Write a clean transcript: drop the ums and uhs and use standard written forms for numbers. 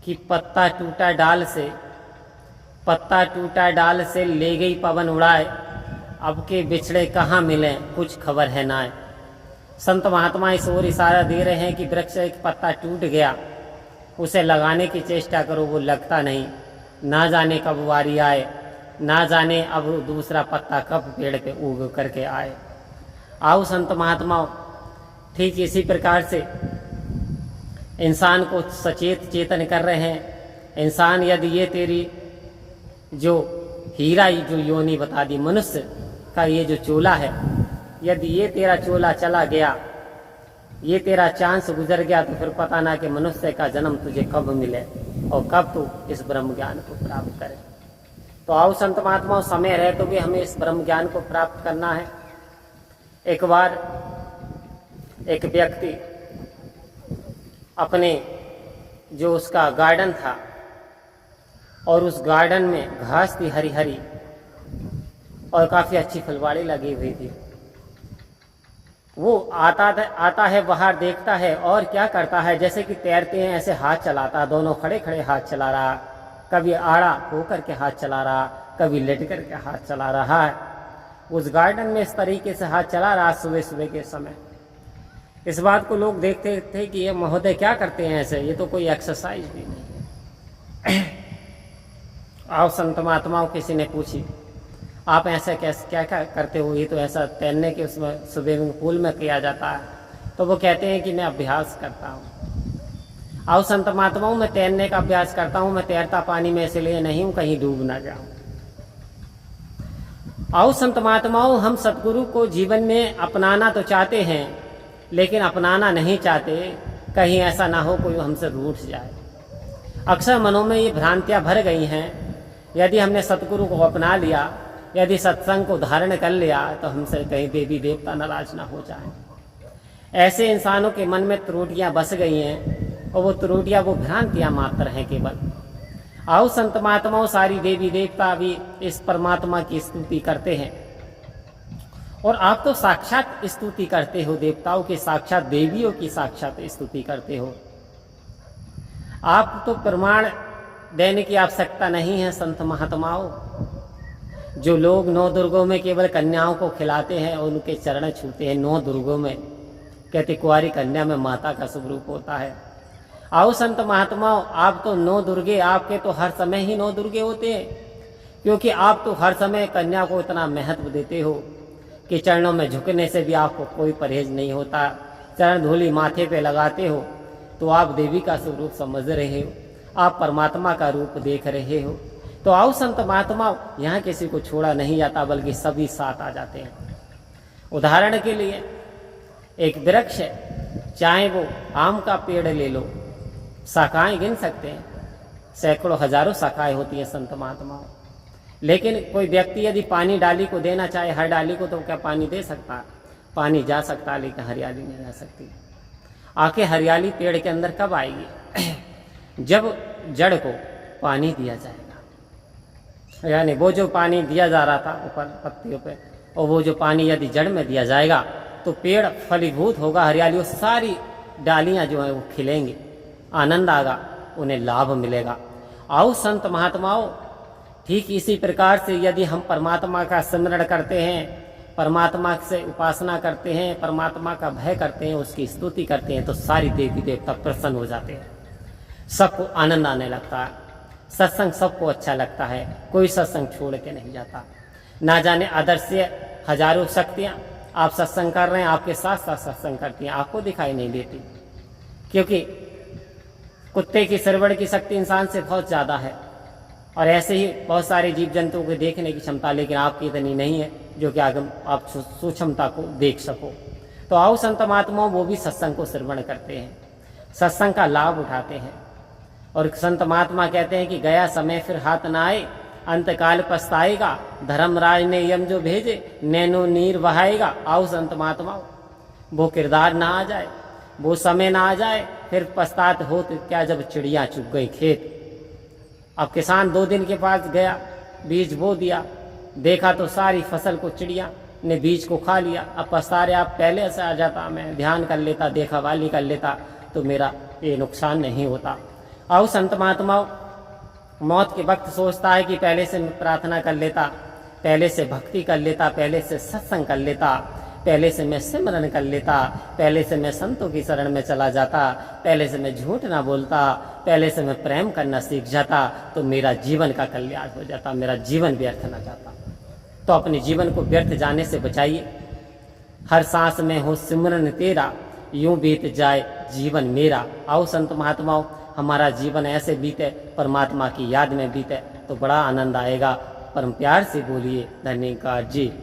कि पत्ता टूटा डाल से ले गई पवन उड़ाए, अब के बिछड़े कहाँ मिले कुछ खबर है नाए। संत महात्मा इस ओर इशारा दे रहे हैं कि वृक्ष एक पत्ता टूट गया, उसे लगाने की चेष्टा करो, वो लगता नहीं, ना जाने कब वारी आए, ना जाने अब दूसरा पत्ता कब पेड़ पे उग करके आए। आओ संत महात्माओं, ठीक इसी प्रकार से इंसान को सचेत चेतन कर रहे हैं। इंसान यदि ये तेरी जो हीरा जो योनि बता दी मनुष्य का ये जो चोला है, यदि ये तेरा चोला चला गया, ये तेरा चांस गुजर गया, तो फिर पता ना कि मनुष्य का जन्म तुझे कब मिले और कब तू इस ब्रह्म ज्ञान को प्राप्त करे। तो आओ संत महात्माओं, समय रहे तो भी हमें इस ब्रह्म ज्ञान को प्राप्त करना है। एक बार एक व्यक्ति अपने जो उसका गार्डन था और उस गार्डन में घास थी हरी हरी और काफ़ी अच्छी फुलवाड़ी लगी हुई थी। वो आता है बाहर, देखता है और क्या करता है, जैसे कि तैरते हैं ऐसे हाथ चलाता, दोनों खड़े खड़े हाथ चला रहा, कभी आड़ा होकर के हाथ चला रहा, कभी लेट कर के हाथ चला रहा है। उस गार्डन में इस तरीके से हाथ चला रहा सुबह सुबह के समय। इस बात को लोग देखते थे कि ये महोदय क्या करते हैं ऐसे, ये तो कोई एक्सरसाइज भी नहीं है। आओ संत महात्माओं, किसी ने पूछी आप ऐसे क्या करते हो, ये तो ऐसा तैरने के उसमें स्विमिंग पूल में किया जाता है। तो वो कहते हैं कि मैं अभ्यास करता हूँ। आओ संत महात्माओं, मैं तैरने का अभ्यास करता हूँ, मैं तैरता पानी में इसलिए नहीं हूँ कहीं डूब ना जाऊँ। आओ संत महात्माओं, हम सतगुरु को जीवन में अपनाना तो चाहते हैं, लेकिन अपनाना नहीं चाहते कहीं ऐसा ना हो कोई हमसे रूठ जाए। अक्सर मनों में ये भ्रांतियाँ भर गई हैं। यदि हमने सतगुरु को अपना लिया, यदि सत्संग को धारण कर लिया, तो हमसे कहीं देवी देवता नाराज ना हो जाए। ऐसे इंसानों के मन में त्रुटियाँ बस गई हैं और वो त्रुटियाँ, वो भ्रांतियाँ मात्र हैं केवल। आओ संत महात्माओं, सारी देवी देवता भी इस परमात्मा की स्तुति करते हैं और आप तो साक्षात स्तुति करते हो, देवताओं की साक्षात, देवियों की साक्षात स्तुति करते हो। आप तो प्रमाण देने की आवश्यकता नहीं है संत महात्माओं। जो लोग 9 दुर्गों में केवल कन्याओं को खिलाते हैं और उनके चरण छूते हैं, 9 दुर्गों में कहते कुंवारी कन्या में माता का स्वरूप होता है। आओ संत महात्माओं, आप तो 9 दुर्गे, आपके तो हर समय ही 9 दुर्गे होते हैं, क्योंकि आप तो हर समय कन्या को इतना महत्व देते हो कि चरणों में झुकने से भी आपको कोई परहेज नहीं होता। चरण धूलि माथे पे लगाते हो तो आप देवी का स्वरूप समझ रहे हो, आप परमात्मा का रूप देख रहे हो। तो आओ संत महात्मा, यहाँ किसी को छोड़ा नहीं जाता, बल्कि सभी साथ आ जाते हैं। उदाहरण के लिए एक वृक्ष है, चाहे वो आम का पेड़ ले लो, शाखाएं गिन सकते हैं, सैकड़ों हजारों शाखाएं होती हैं संत महात्माओं। लेकिन कोई व्यक्ति यदि पानी डाली को देना चाहे, हर डाली को, तो क्या पानी दे सकता? पानी जा सकता, लेकिन हरियाली नहीं आ सकती। आके हरियाली पेड़ के अंदर कब आएगी? जब जड़ को पानी दिया जाएगा। यानी वो जो पानी दिया जा रहा था ऊपर पत्तियों पे, और वो जो पानी यदि जड़ में दिया जाएगा तो पेड़ फलीभूत होगा, हरियाली, सारी डालियां जो है वो खिलेंगी, आनंद आएगा, उन्हें लाभ मिलेगा। आओ संत महात्माओं, ठीक इसी प्रकार से यदि हम परमात्मा का स्मरण करते हैं, परमात्मा से उपासना करते हैं, परमात्मा का भय करते हैं, उसकी स्तुति करते हैं, तो सारी देवी देवता प्रसन्न हो जाते हैं, सबको आनंद आने लगता है, सत्संग सबको अच्छा लगता है, कोई सत्संग छोड़ के नहीं जाता। ना जाने अदृश्य हजारों शक्तियाँ आप सत्संग कर रहे हैं, आपके साथ साथ सत्संग करती हैं, आपको दिखाई नहीं देती, क्योंकि कुत्ते की सरवड़ की शक्ति इंसान से बहुत ज़्यादा है, और ऐसे ही बहुत सारे जीव जंतुओं को देखने की क्षमता, लेकिन आपकी इतनी नहीं है जो कि आगे आप सूक्ष्मता को देख सको। तो आओ संत महात्माओं, वो भी सत्संग को श्रवण करते हैं, सत्संग का लाभ उठाते हैं। और संत महात्मा कहते हैं कि गया समय फिर हाथ न आए, अंतकाल पछताएगा, धर्मराज ने यम जो भेजे, नैनो नीर बहाएगा। आओ संत महात्माओं, वो किरदार ना आ जाए, वो समय ना आ जाए, फिर पछतात हो तो क्या, जब चिड़िया चुग गई खेत। अब किसान 2 दिन के पास गया, बीज बो दिया, देखा तो सारी फसल को चिड़िया ने बीज को खा लिया। अब पछता रहे, आप पहले से आ जाता, मैं ध्यान कर लेता, देखा वाली कर लेता, तो मेरा ये नुकसान नहीं होता। आओ संत महात्माओं, मौत के वक्त सोचता है कि पहले से मैं प्रार्थना कर लेता, पहले से भक्ति कर लेता, पहले से सत्संग कर लेता, पहले से मैं सिमरन कर लेता, पहले से मैं संतों की शरण में चला जाता, पहले से मैं झूठ ना बोलता, पहले से मैं प्रेम करना सीख जाता, तो मेरा जीवन का कल्याण हो जाता, मेरा जीवन व्यर्थ ना जाता। तो अपने जीवन को व्यर्थ जाने से बचाइए। हर सांस में हो सिमरन तेरा, यूं बीत जाए जीवन मेरा। आओ संत महात्माओं, हमारा जीवन ऐसे बीते, परमात्मा की याद में बीते, तो बड़ा आनंद आएगा। परम प्यार से बोलिए धन्यवाद जी।